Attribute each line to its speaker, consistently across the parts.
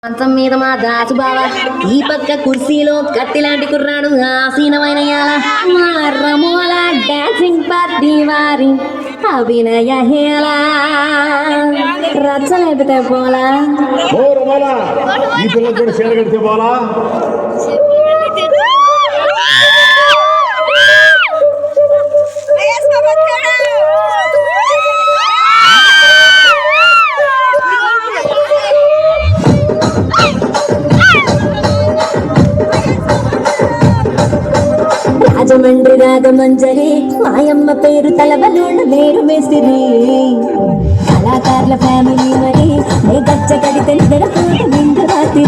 Speaker 1: మంచం మీద మా దాసు బావా ఈ పక్క కుర్సీలో కత్తిలాంటి కుర్రాడు ఆసీనమైన మా రమోల డాన్సింగ్ పార్టీ వారి అభినయ హేళ రచ్చలేపితే పోలా
Speaker 2: ఈ పిల్లలు కూడా చీర కడితే పోలా
Speaker 1: రాజమండ్రి రాగమంజరి మాయమ్మ పేరు తలబలోళ్ళు లేరు మేస్తిరి కళాకారుల ఫ్యామిలీ మరి నే గచ్చ కడితే నిద్రపోతే నిండు రాత్రి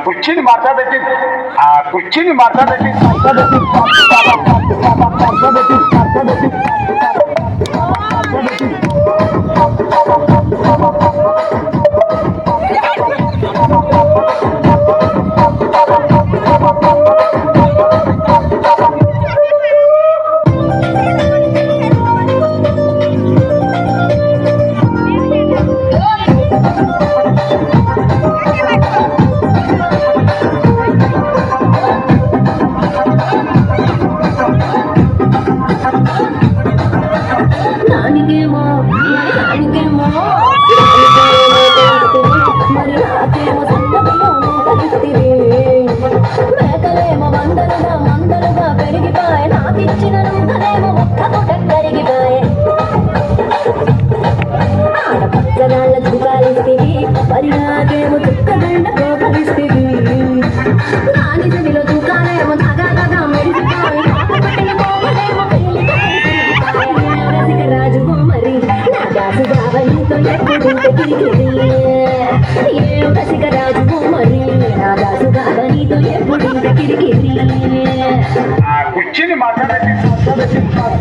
Speaker 2: కుర్చీని మాట్లాడబెట్టి మరి నాకేమో చుక్కదండ కోపరిస్తుంది నాని చెవిలో దుకాణేమో తగలగా మెరిసిపోయి రాజు బొమ్మరి నా దాసు బావనితో ఎప్పుడు ఏం రసిక రాజు బొమ్మరి నా దాసు బావనితో ఎప్పుడు కిరికిరి కుర్చీని మాట్లాడబెట్టి